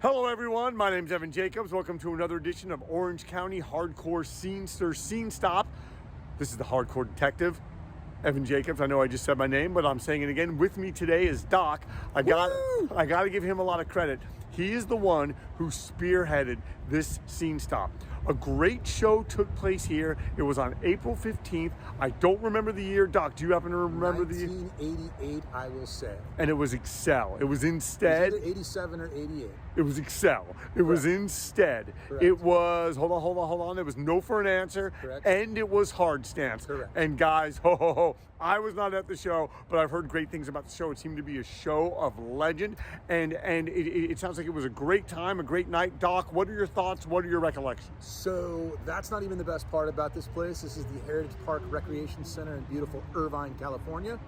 Hello everyone, my name is Evan Jacobs. Welcome to another edition of Orange County Hardcore Scenester Scenestop. This is the Hardcore Detective, Evan Jacobs. I know I just said my name, but I'm saying it again. With me today is Doc. I got to give him a lot of credit. He is the one who spearheaded this Scenestop. A great show took place here. It was on April 15th. I don't remember the year. Doc, do you happen to remember the year? 1988, I will say. And it was Excel. It was INSTED. It was either 87 or 88. It was Excel. It was INSTED. Correct. It was, hold on. There was no for an answer. Correct. And it was hard stance. Correct. And guys, I was not at the show, but I've heard great things about the show. It seemed to be a show of legend. And it sounds like it was a great time, a great night. Doc, what are your thoughts? What are your recollections? So that's not even the best part about this place. This is the Heritage Park Recreation Center in beautiful Irvine, California.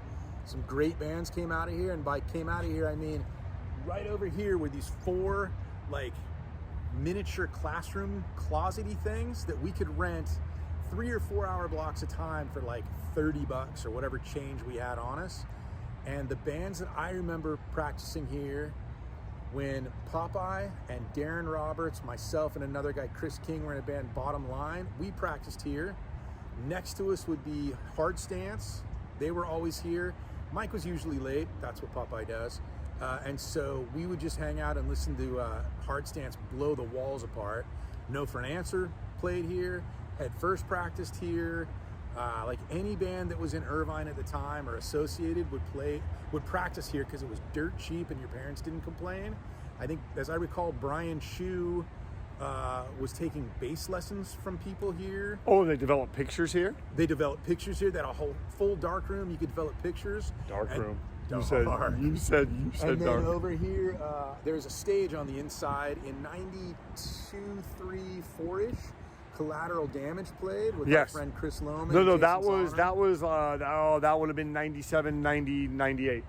Some great bands came out of here. And by came out of here, I mean right over here were these four like miniature classroom closet-y things that we could rent 3 or 4 hour blocks of time for like $30 or whatever change we had on us. And the bands that I remember practicing here, when Popeye and Darren Roberts, myself and another guy, Chris King, were in a band, Bottom Line, we practiced here. Next to us would be Hard Stance. They were always here. Mike was usually late. That's what Popeye does. And so we would just hang out and listen to Hard Stance blow the walls apart. No for an Answer played here. Had First practiced here. Like any band that was in Irvine at the time or associated would practice here because it was dirt cheap and your parents didn't complain. I think, as I recall, Brian Shue was taking bass lessons from people here. Oh, they developed pictures here? They developed pictures here. They had a whole full dark room. You could develop pictures. Dark room. You Dark. said And dark. then over here, there's a stage on the inside in 92, 3, 4-ish. Collateral Damage played with our friend Chris Loman. No, that would have been 97, 90, 98.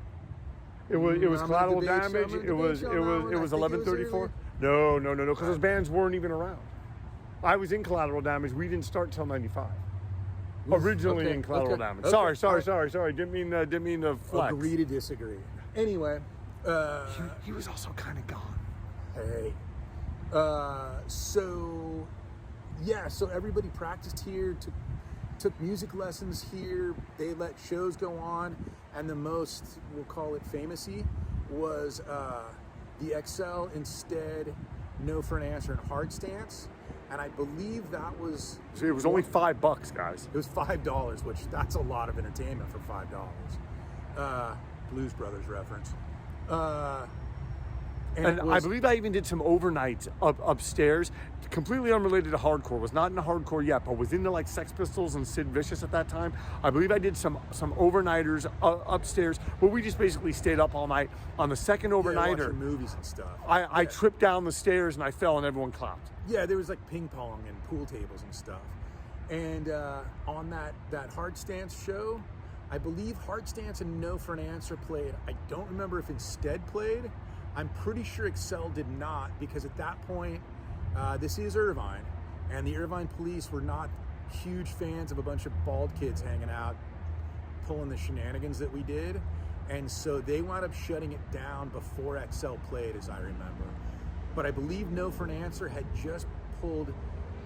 It was Collateral Damage. It was 1134. No, because those bands weren't even around. I was in Collateral Damage. We didn't start till 95. Originally in Collateral Damage. Okay. Sorry. Didn't mean to flex. Agree to disagree. Anyway, he was also kind of gone. Hey, so everybody practiced here, took music lessons here. They let shows go on, and the most, we'll call it famous-y, was the Excel, INSTED, No for an Answer, and Hard Stance. And I believe that was... See, it was only $5, guys. It was $5, which that's a lot of entertainment for $5. Blues Brothers reference. And I believe I even did some overnights upstairs, completely unrelated to hardcore. Was not into hardcore yet, but was into like Sex Pistols and Sid Vicious at that time. I believe I did some overnighters upstairs, where we just basically stayed up all night. On the second overnighter, watching movies and stuff. I tripped down the stairs and I fell and everyone clapped. Yeah, there was like ping pong and pool tables and stuff. And on that Hard Stance show, I believe Hard Stance and No for an Answer played. I don't remember if INSTED played. I'm pretty sure Excel did not, because at that point, this is Irvine, and the Irvine police were not huge fans of a bunch of bald kids hanging out, pulling the shenanigans that we did, and so they wound up shutting it down before Excel played, as I remember. But I believe No for an Answer had just pulled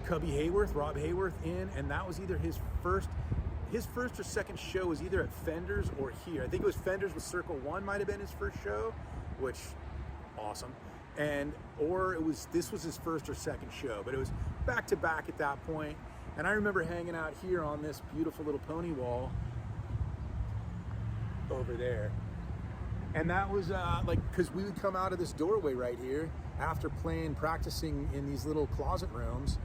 Rob Hayworth in, and that was either his first or second show was either at Fender's or here. I think it was Fender's with Circle One might have been his first show, which... awesome. This was his first or second show, but it was back to back at that point. And I remember hanging out here on this beautiful little pony wall over there. And that was because we would come out of this doorway right here after practicing in these little closet rooms.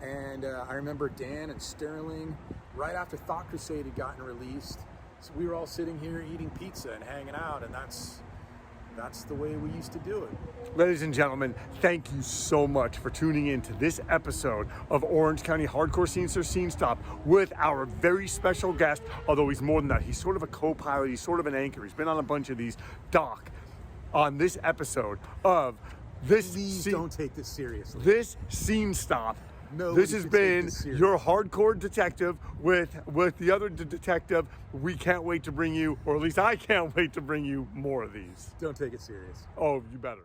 And I remember Dan and Sterling, right after Thought Crusade had gotten released. So we were all sitting here eating pizza and hanging out, and that's the way we used to do it. Ladies and gentlemen, thank you so much for tuning in to this episode of Orange County Hardcore Scenester Scenestop with our very special guest, although he's more than that. He's sort of a co-pilot. He's sort of an anchor. He's been on a bunch of these. Doc, on this episode of this... Please don't take this seriously. This Scenestop. Nobody this has been your hardcore detective with the other detective. We can't wait to bring you, or at least I can't wait to bring you more of these. Don't take it serious. Oh, you better.